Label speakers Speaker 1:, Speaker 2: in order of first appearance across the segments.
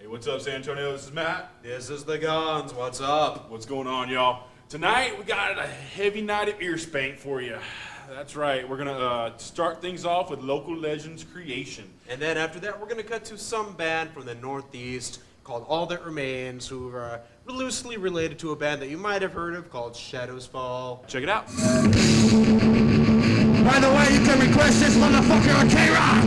Speaker 1: What's up, San Antonio? This is Matt.
Speaker 2: This is the Guns. What's up?
Speaker 1: What's going on, y'all? Tonight, we got a heavy night of ear spank for you. That's right. We're going to start things off with local legends Creation.
Speaker 2: And then after that, we're going to cut to some band from the Northeast called All That Remains, who are loosely related to a band that you might have heard of called Shadows Fall.
Speaker 1: Check it out.
Speaker 3: By the way, you can request this motherfucker on K-Rock!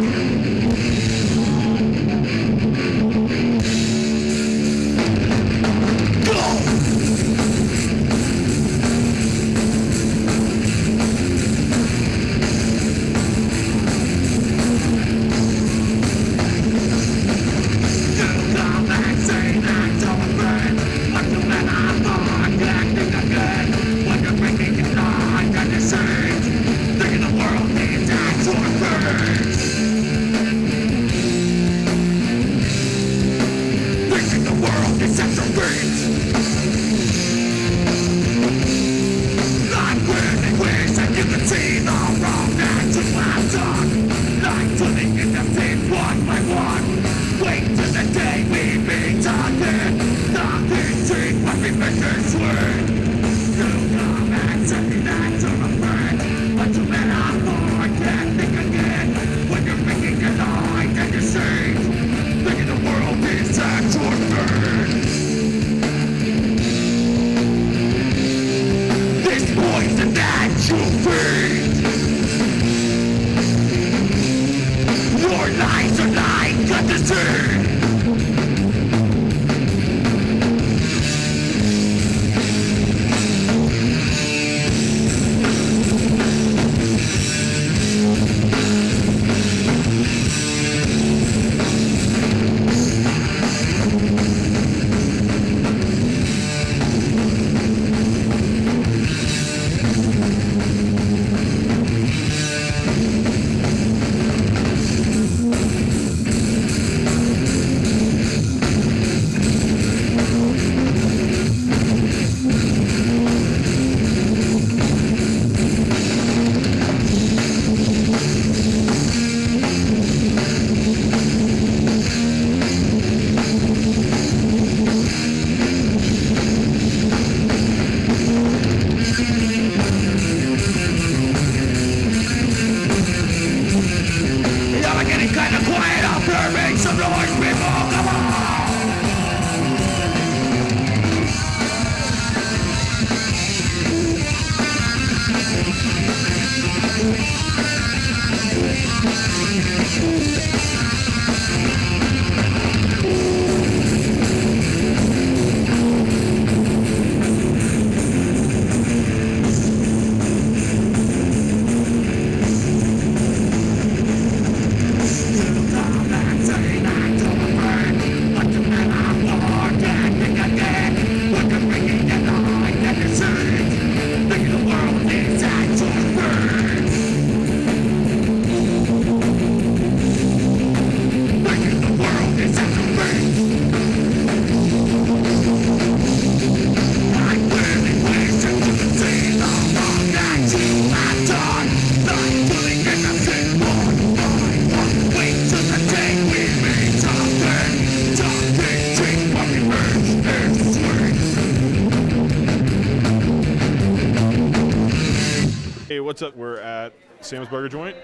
Speaker 1: What's up? We're at Sam's Burger Joint,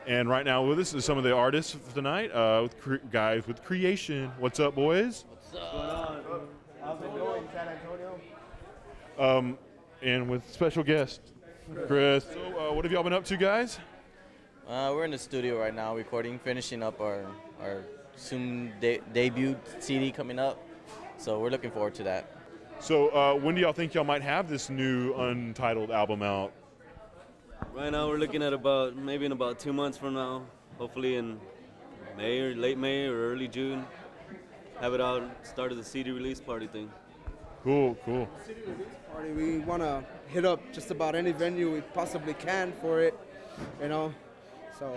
Speaker 1: and right now with us is some of the artists of tonight, guys with Creation. What's up, boys?
Speaker 4: What's up? How's it going, San Antonio?
Speaker 1: And with special guest, Chris. So, what have y'all been up to, guys?
Speaker 5: We're in the studio right now recording, finishing up our soon debut CD coming up, so we're looking forward to that.
Speaker 1: So, when do y'all think y'all might have this new untitled album out?
Speaker 6: Right now we're looking at maybe in about 2 months from now, hopefully in May or late May or early June. Have it out, start of the CD release party thing.
Speaker 1: Cool.
Speaker 4: CD release party, we want to hit up just about any venue we possibly can for it, you know. So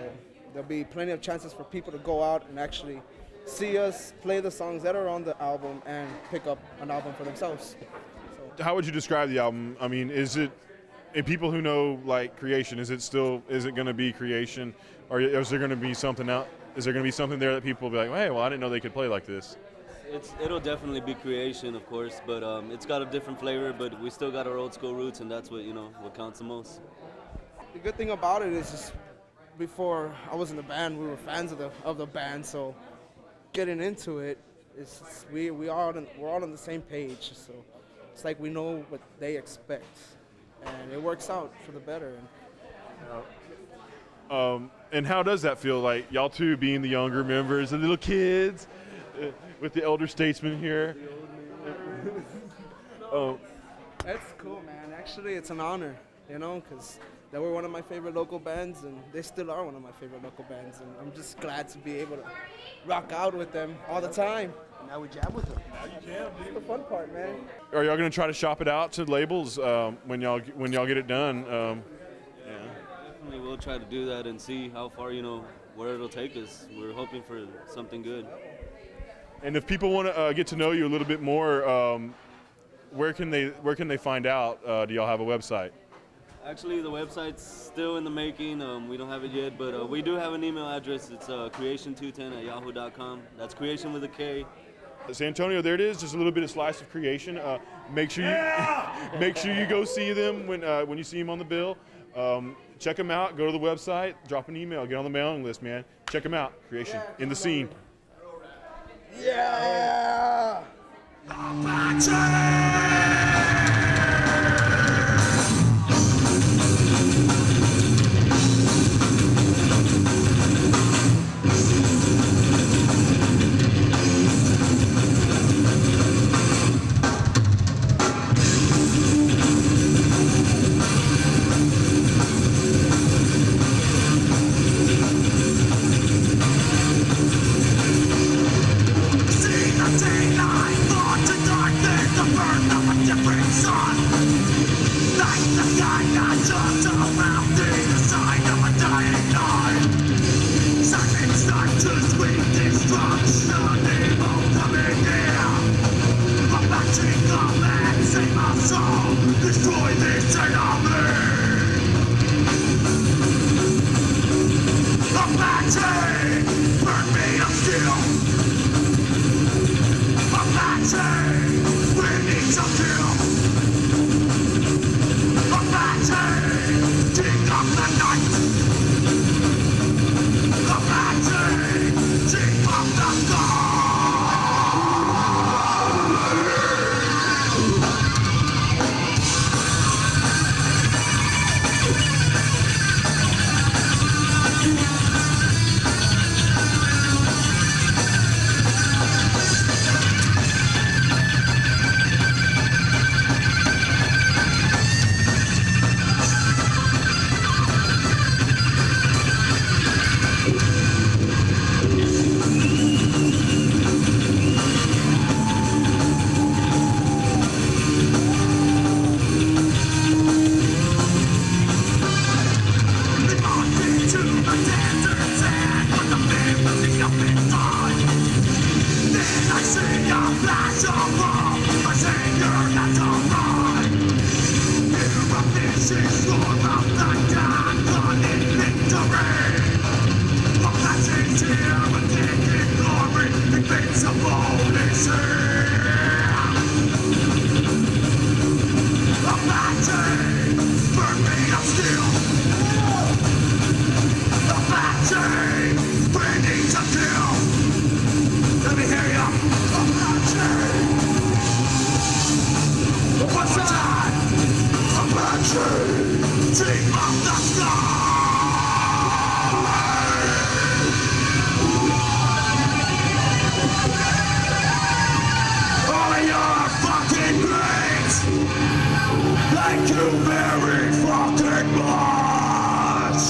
Speaker 4: there'll be plenty of chances for people to go out and actually see us play the songs that are on the album and pick up an album for themselves. So,
Speaker 1: how would you describe the album? I mean, is it, and people who know like Creation, is it going to be Creation, or is there going to be something out? Is there going to be something there that people will be like, hey, well, I didn't know they could play like this?
Speaker 6: It'll definitely be Creation, of course, but it's got a different flavor. But we still got our old school roots, and that's what counts the most.
Speaker 4: The good thing about it is just before I was in the band, we were fans of the band, so getting into it, we're all on the same page. So it's like we know what they expect, and it works out for the better.
Speaker 1: And how does that feel, like y'all two being the younger members, the little kids, with the elder statesman here?
Speaker 4: That's cool, man. Actually, it's an honor, because they were one of my favorite local bands, and they still are one of my favorite local bands, and I'm just glad to be able to rock out with them all the time.
Speaker 7: Now we jam with them.
Speaker 4: That's the fun part, man.
Speaker 1: Are y'all gonna try to shop it out to labels when y'all get it done?
Speaker 6: Definitely, we'll try to do that and see how far where it'll take us. We're hoping for something good.
Speaker 1: And if people want to get to know you a little bit more, where can they find out? Do y'all have a website?
Speaker 6: Actually, the website's still in the making. We don't have it yet, but we do have an email address. It's creation210@yahoo.com. That's creation with a K.
Speaker 1: San Antonio, there it is. Just a little bit of slice of creation. Make sure you go see them when you see them on the bill. Check them out. Go to the website. Drop an email. Get on the mailing list, man. Check them out. Creation in the scene.
Speaker 3: Yeah! Destroy this enemy! Apache! Burn me of steel! Apache! We need to kill! Apache! King of the night! Apache! King of the sky! Thank you very fucking much!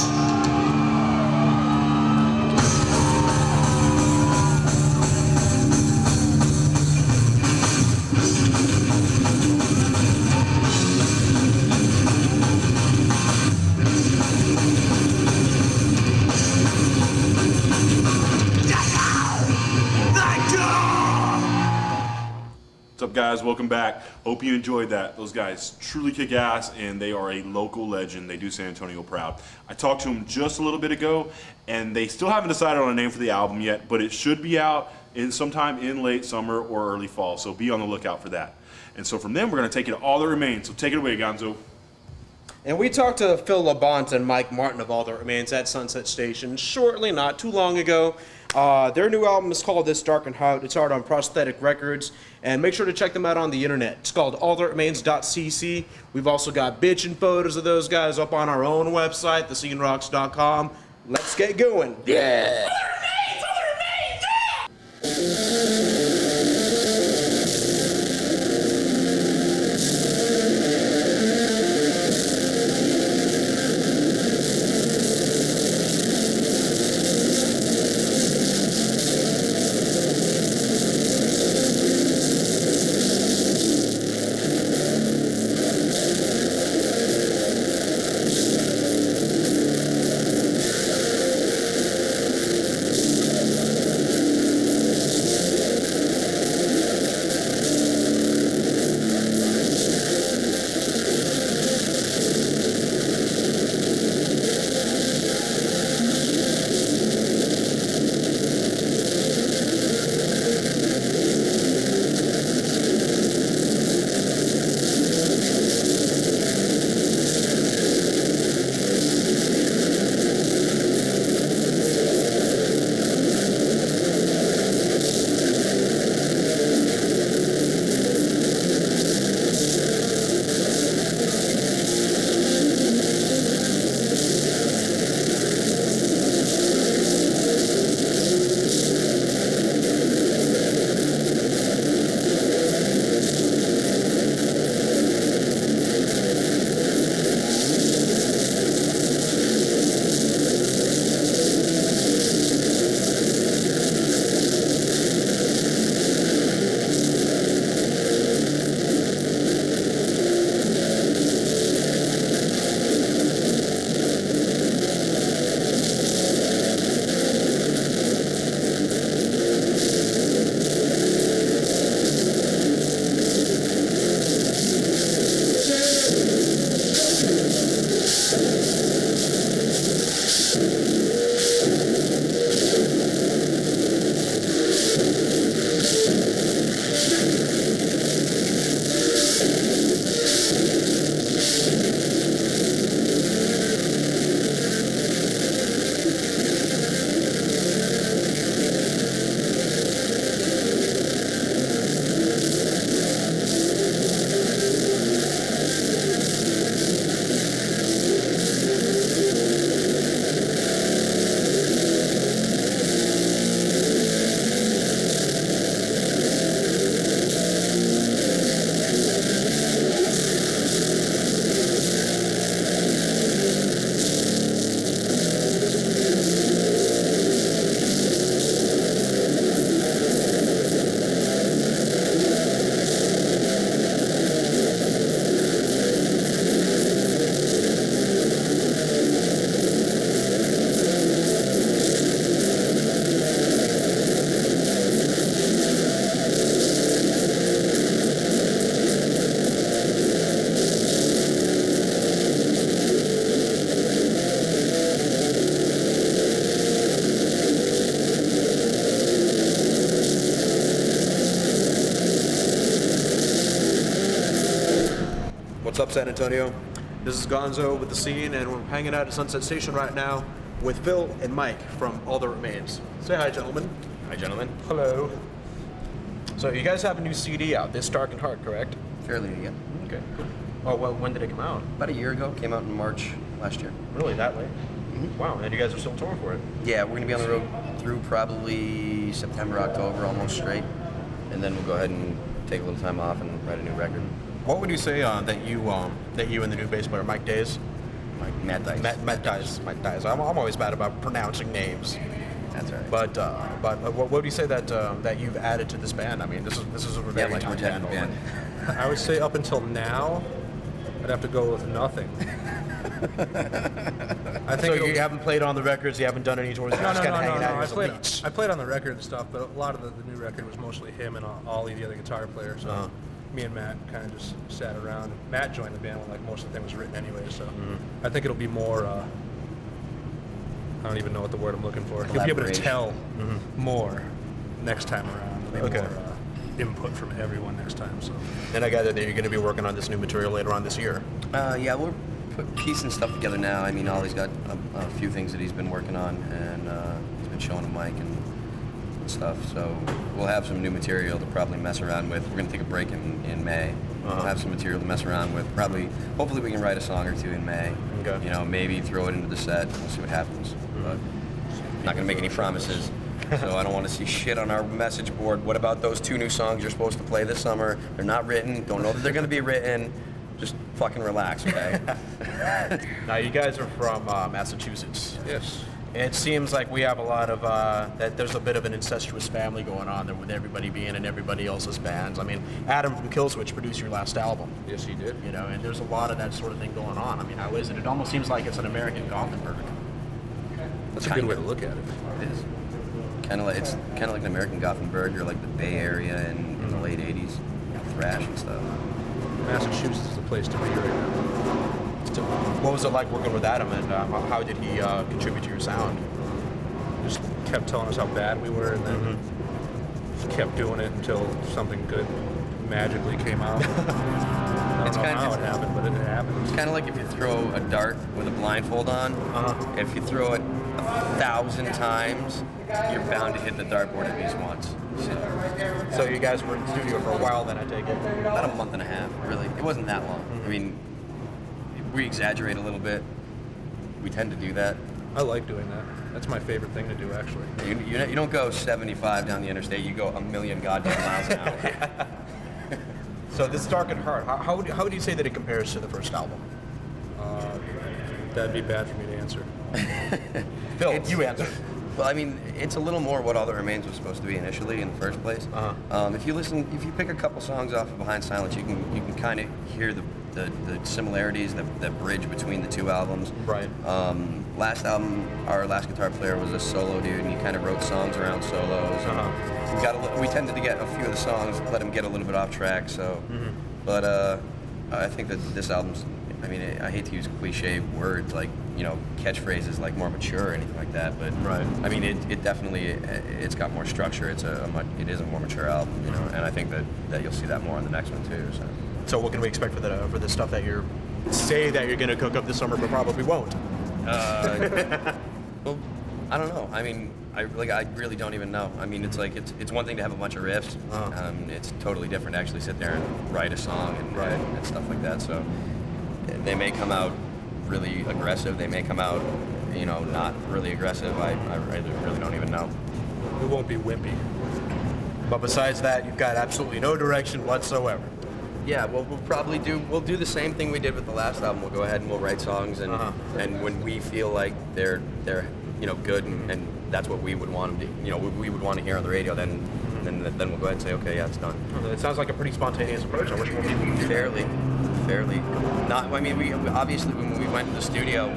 Speaker 1: guys? Welcome back. Hope you enjoyed that. Those guys truly kick ass, and they are a local legend. They do San Antonio proud. I talked to them just a little bit ago, and they still haven't decided on a name for the album yet, but it should be out in sometime in late summer or early fall, so be on the lookout for that. And so from them, we're going to take it to All That Remains. So take it away, Gonzo.
Speaker 2: And we talked to Phil Labonte and Mike Martin of All That Remains at Sunset Station shortly, not too long ago. Their new album is called This Dark and Hot. It's out on Prosthetic Records, and make sure to check them out on the internet. It's called allthatremains.cc. We've also got bitchin' photos of those guys up on our own website, thescenerocks.com. Let's get going. Yeah!
Speaker 7: What's up, San Antonio?
Speaker 2: This is Gonzo with The Scene, and we're hanging out at Sunset Station right now with Phil and Mike from All That Remains. Say hi, gentlemen.
Speaker 7: Hi, gentlemen.
Speaker 2: Hello. So you guys have a new CD out, This Dark and Hard, correct?
Speaker 7: Fairly, yeah.
Speaker 2: Okay. Oh, well, when did it come out?
Speaker 7: About a year ago. Came out in March last year.
Speaker 2: Really, that late? Wow, and you guys are still touring for it?
Speaker 7: Yeah, we're going to be on the road through probably September, October, almost straight. And then we'll go ahead and take a little time off and write a new record.
Speaker 2: What would you say that you and the new bass player Mike Days?
Speaker 7: Matt Dice.
Speaker 2: Matt Dice. I'm always bad about pronouncing names.
Speaker 7: That's right.
Speaker 2: But what would you say that you've added to this band? I mean, this is a very
Speaker 7: like
Speaker 2: tiny band.
Speaker 7: band.
Speaker 8: I would say up until now, I'd have to go with nothing. I think
Speaker 2: So you haven't played on the records, you haven't done any tours, you're
Speaker 8: No,
Speaker 2: just
Speaker 8: no,
Speaker 2: kind
Speaker 8: no,
Speaker 2: of
Speaker 8: no,
Speaker 2: hanging
Speaker 8: no.
Speaker 2: out as a leech.
Speaker 8: I played on the record and stuff, but a lot of the new record was mostly him and Ollie, the other guitar player. So me and Matt kind of just sat around. Matt joined the band when like most of the thing was written anyway, so I think it'll be more. I don't even know what the word I'm looking for. You'll be able to tell more next time around. There'll be more input from everyone next time. So.
Speaker 2: And I gather that you're going to be working on this new material later on this year.
Speaker 7: Yeah, we're piecing stuff together now. I mean, Ollie's got a few things that he's been working on, and he's been showing to Mike and stuff. So we'll have some new material to probably mess around with. We're going to take a break in May. We'll have some material to mess around with. Hopefully we can write a song or two in May.
Speaker 2: Okay.
Speaker 7: You know, maybe throw it into the set. We'll see what happens. But I'm not going to make any promises. So I don't want to see shit on our message board. What about those 2 new songs you're supposed to play this summer? They're not written. Don't know that they're going to be written. Just fucking relax, okay?
Speaker 2: Now, you guys are from Massachusetts.
Speaker 8: Yes.
Speaker 2: It seems like we have a lot of, that there's a bit of an incestuous family going on there with everybody being in everybody else's bands. I mean, Adam from Killswitch produced your last album.
Speaker 8: Yes, he did.
Speaker 2: You know, and there's a lot of that sort of thing going on. I mean, how is it? It almost seems like it's an American Gothenburg.
Speaker 8: That's a good way to look at it.
Speaker 7: It is. It's kind of like an American Gothenburg or like the Bay Area in the late 80s. Thrash and stuff.
Speaker 8: Massachusetts is the place to be right now.
Speaker 2: So what was it like working with Adam, and how did he contribute to your sound?
Speaker 8: Just kept telling us how bad we were, and then just kept doing it until something good magically came out. I don't know how it happened, but it happened.
Speaker 7: It's kind of like if you throw a dart with a blindfold on. If you throw it 1,000 times, you're bound to hit the dartboard at least once.
Speaker 2: So you guys were in the studio for a while then, I take it?
Speaker 7: About a month and a half, really. It wasn't that long. I mean, we exaggerate a little bit. We tend to do that.
Speaker 8: I like doing that. That's my favorite thing to do, actually.
Speaker 7: You don't go 75 down the interstate. You go a million goddamn miles an hour.
Speaker 2: So this Dark and Hard, how would you say that it compares to the first album?
Speaker 8: That'd be bad for me to answer.
Speaker 2: Phil, you answer.
Speaker 7: Well, I mean, it's a little more what All That Remains was supposed to be initially in the first place. If you pick a couple songs off of Behind Silence, you can kind of hear the similarities that bridge between the 2 albums.
Speaker 2: Right.
Speaker 7: Last album, our last guitar player was a solo dude, and he kind of wrote songs around solos. We tended to get a few of the songs, let him get a little bit off track. So, but I think that this album's. I mean, I hate to use cliche words like, you know, catchphrases like more mature or anything like that, but I mean, it definitely, it's got more structure. It is a more mature album, you know, and I think that you'll see that more on the next one too.
Speaker 2: So what can we expect for the stuff that you're going to cook up this summer, but probably won't?
Speaker 7: Well, I don't know. I mean, I really don't even know. I mean, it's like it's one thing to have a bunch of riffs. It's totally different to actually sit there and write a song and stuff like that. So. They may come out really aggressive. They may come out, you know, not really aggressive. I really don't even know.
Speaker 8: We won't be wimpy.
Speaker 2: But besides that, you've got absolutely no direction whatsoever.
Speaker 7: Yeah, well, we'll do the same thing we did with the last album. We'll go ahead and we'll write songs, and when we feel like they're you know good and that's what we would want them to, you know, we would want to hear on the radio, then we'll go ahead and say, okay, yeah, it's done.
Speaker 2: It sounds like a pretty spontaneous approach. I wish more people would do that.
Speaker 7: Fairly. Not. I mean, we obviously when we went to the studio.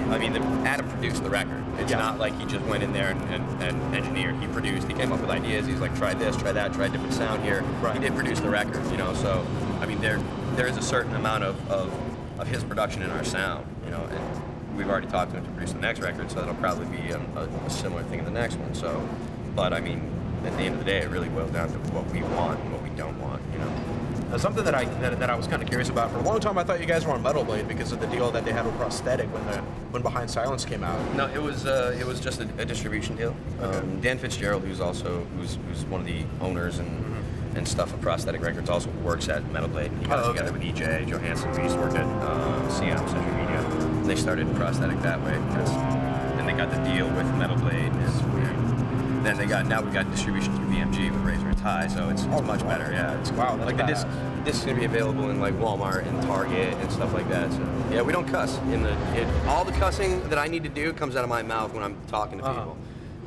Speaker 7: I mean, Adam produced the record. It's not like he just went in there and engineered. He produced. He came up with ideas. He's like, try this, try that, try a different sound here. He did produce the record, you know. So, I mean, there is a certain amount of his production in our sound, you know. And we've already talked to him to produce the next record, so that'll probably be a similar thing in the next one. So, but I mean, at the end of the day, it really boils down to what we want and what we don't want, you know.
Speaker 2: Something that I was kind of curious about for a long time. I thought you guys were on Metal Blade because of the deal that they had with Prosthetic when Behind Silence came out.
Speaker 7: No, it was just a distribution deal. Dan Fitzgerald, who's one of the owners and stuff of Prosthetic Records, also works at Metal Blade. He got together with EJ Johansson, who used to work at CM Century Media. And they started Prosthetic that way and they got the deal with Metal Blade. Then we got distribution through BMG with Razor and Tie, so it's much better. Yeah, it's
Speaker 2: wow. That's
Speaker 7: like the disc is gonna be available in like Walmart and Target and stuff like that. So yeah, we don't cuss. All the cussing that I need to do comes out of my mouth when I'm talking to people.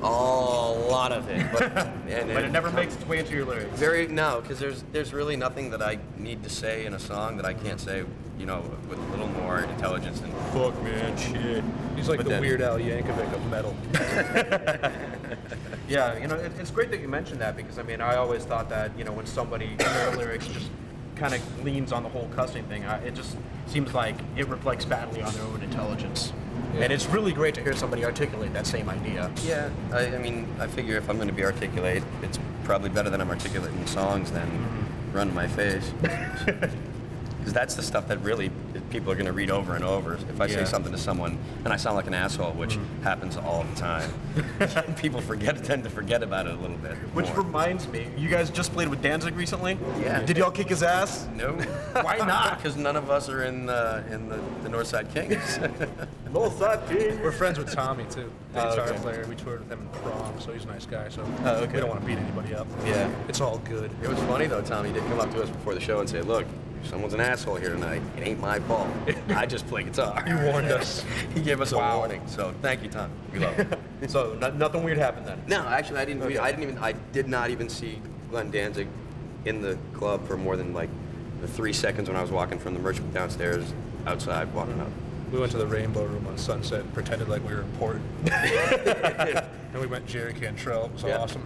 Speaker 7: A lot of it, but
Speaker 9: But it never makes its way into your lyrics.
Speaker 7: No, because there's really nothing that I need to say in a song that I can't say, you know, with a little more intelligence than fuck, man, shit.
Speaker 8: He's like the Weird Al Yankovic of metal.
Speaker 9: Yeah, you know, it's great that you mentioned that because I mean, I always thought that you know when somebody in their lyrics just kind of leans on the whole cussing thing, it just seems like it reflects badly on their own intelligence. Yeah. And it's really great to hear somebody articulate that same idea.
Speaker 7: Yeah, I mean, I figure if I'm going to be articulate, it's probably better that I'm articulate in songs than run my face. Because that's the stuff that really people are going to read over and over. If I say something to someone and I sound like an asshole, which happens all the time, people tend to forget about it a little bit.
Speaker 9: Which reminds me, you guys just played with Danzig recently?
Speaker 7: Yeah.
Speaker 9: Did y'all kick his ass?
Speaker 7: No.
Speaker 9: Why not?
Speaker 7: Because none of us are in the Northside Kings.
Speaker 9: Northside Kings.
Speaker 8: We're friends with Tommy too, the guitar player. We toured with him in prom, so he's a nice guy. So we don't want to beat anybody up.
Speaker 7: Yeah.
Speaker 8: It's all good.
Speaker 7: It was funny though, Tommy did come up to us before the show and say, look, if someone's an asshole here tonight, it ain't my fault. I just play guitar.
Speaker 8: He warned us.
Speaker 7: He gave us a warning. So thank you, Tom. We love it.
Speaker 9: So nothing weird happened then?
Speaker 7: No, actually, I did not even see Glenn Danzig in the club for more than like the 3 seconds when I was walking from the merch booth downstairs outside walking up.
Speaker 8: We went to the Rainbow Room on Sunset and pretended like we were important. And we met Jerry Cantrell. It was awesome.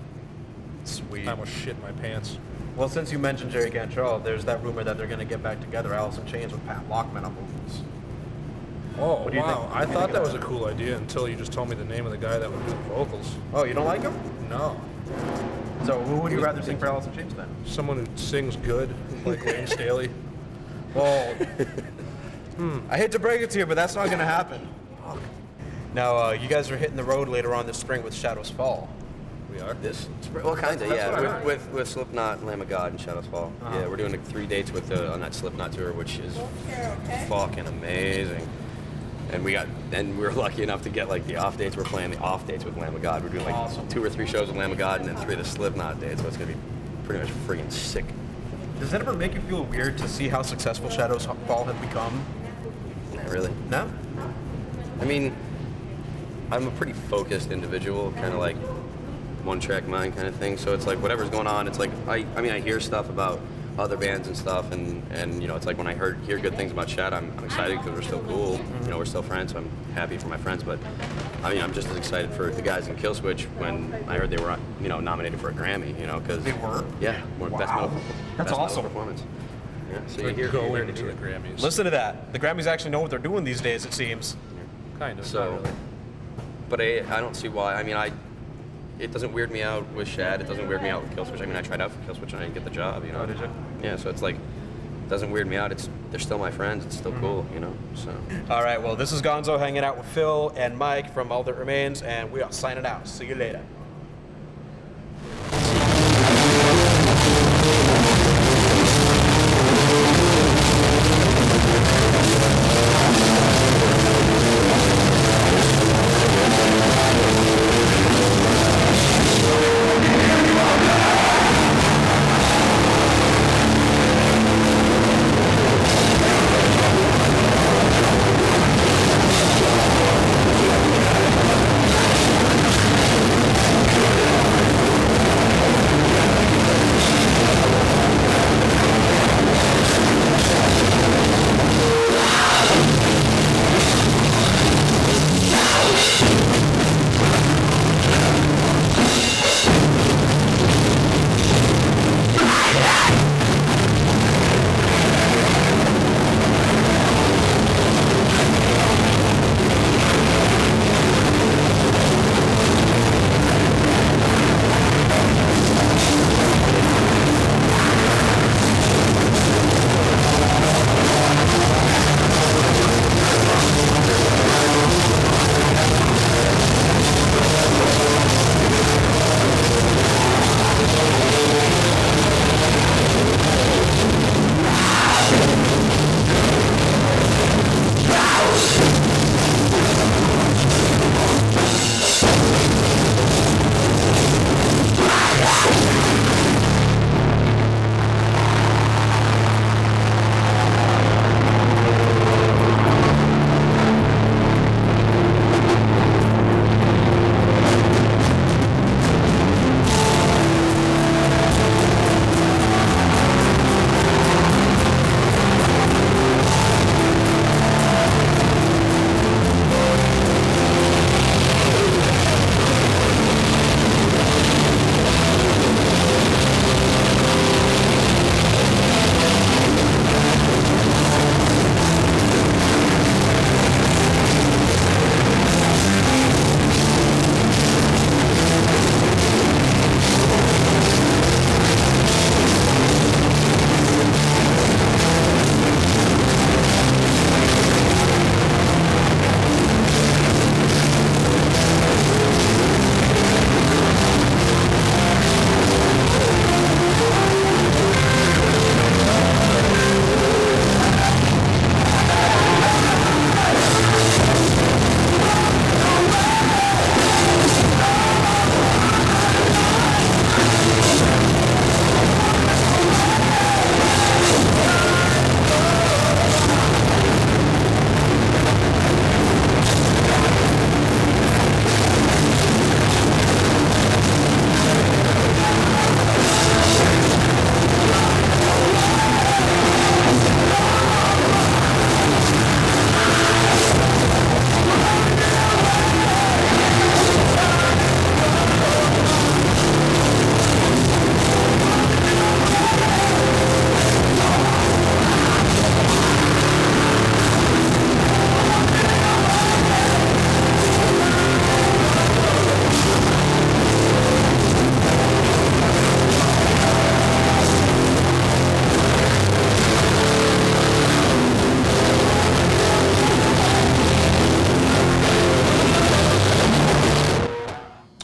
Speaker 9: Sweet.
Speaker 8: I almost shit my pants.
Speaker 9: Well, since you mentioned Jerry Cantrell, there's that rumor that they're going to get back together, Alice in Chains with Pat Lockman on vocals.
Speaker 8: Oh,
Speaker 9: What do you think?
Speaker 8: wow. I thought that was a cool idea until you just told me the name of the guy that would do the vocals.
Speaker 9: Oh, you don't like him?
Speaker 8: No.
Speaker 9: So who would you rather sing for Alice in Chains then?
Speaker 8: Someone who sings good, like Wayne Staley. Well,
Speaker 9: I hate to break it to you, but that's not going to happen. Now, you guys are hitting the road later on this spring with Shadows Fall.
Speaker 8: we are.
Speaker 7: This spring, well, kind of,
Speaker 8: That's what I
Speaker 7: yeah.
Speaker 8: heard.
Speaker 7: With Slipknot, Lamb of God, and Shadows Fall. Yeah, we're doing like 3 dates with on that Slipknot tour, which is fucking amazing. And we were lucky enough to get like the off dates. We're playing the off dates with Lamb of God. We're doing like 2 or 3 shows with Lamb of God, and then 3 of the Slipknot dates. So it's gonna be pretty much friggin' sick.
Speaker 9: Does it ever make you feel weird to see how successful Shadows Fall have become?
Speaker 7: Not really.
Speaker 9: No?
Speaker 7: I mean, I'm a pretty focused individual, kind of like one-track mind kind of thing. So it's like whatever's going on, it's like I hear stuff about other bands and stuff, and you know, it's like when I hear good things about Shad, I'm excited because we're still cool. You know, we're still friends, so I'm happy for my friends. But I mean, I'm just as excited for the guys in Killswitch when I heard they were, you know, nominated for a Grammy. You know, because
Speaker 9: They were?
Speaker 7: Yeah, best metal.
Speaker 9: That's
Speaker 7: best
Speaker 9: awesome.
Speaker 7: Metal performance. Yeah, so
Speaker 8: We're
Speaker 7: you hear
Speaker 8: going
Speaker 7: you
Speaker 8: to the Grammys.
Speaker 9: Listen to that. The Grammys actually know what they're doing these days, it seems.
Speaker 8: Kind of.
Speaker 7: So,
Speaker 8: not really.
Speaker 7: but I don't see why. I mean, it doesn't weird me out with Shad. It doesn't weird me out with Killswitch. I mean, I tried out for Killswitch and I didn't get the job. You know.
Speaker 9: Oh, did you?
Speaker 7: Yeah. So it's like, it doesn't weird me out. They're still my friends. It's still cool. You know. So.
Speaker 9: All right, well, this is Gonzo hanging out with Phil and Mike from All That Remains, and we are signing out. See you later.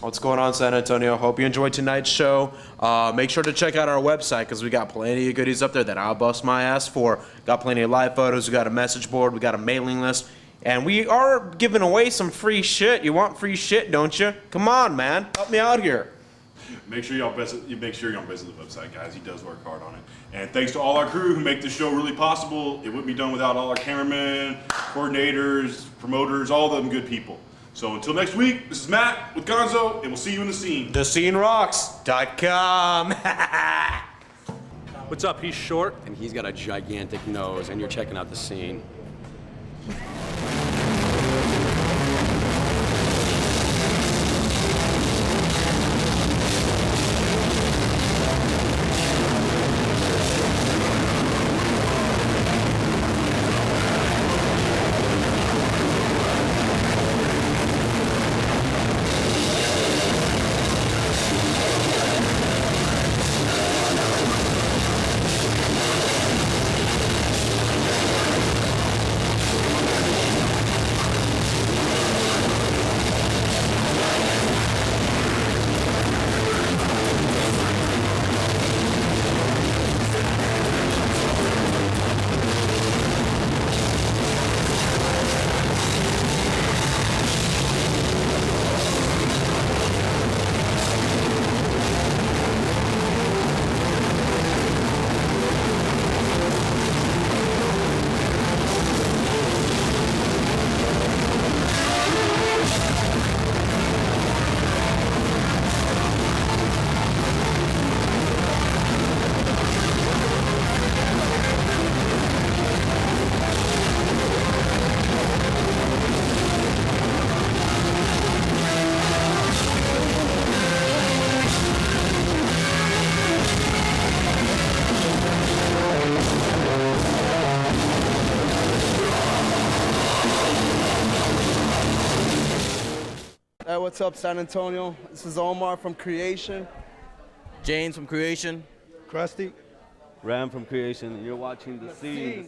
Speaker 2: What's going on, San Antonio? Hope you enjoyed tonight's show. Make sure to check out our website because we got plenty of goodies up there that I'll bust my ass for. Got plenty of live photos. We got a message board. We got a mailing list. And we are giving away some free shit. You want free shit, don't you? Come on, man. Help me out here.
Speaker 1: Make sure y'all visit the website, guys. He does work hard on it. And thanks to all our crew who make this show really possible. It wouldn't be done without all our cameramen, coordinators, promoters, all of them good people. So until next week, this is Matt with Gonzo, and we'll see you in the scene.
Speaker 2: TheSceneRocks.com.
Speaker 8: What's up? He's short.
Speaker 10: And he's got a gigantic nose, and you're checking out The Scene.
Speaker 4: Hey, what's up, San Antonio? This is Omar from Creation.
Speaker 5: James from Creation.
Speaker 11: Krusty.
Speaker 6: Ram from Creation. You're watching The Scene.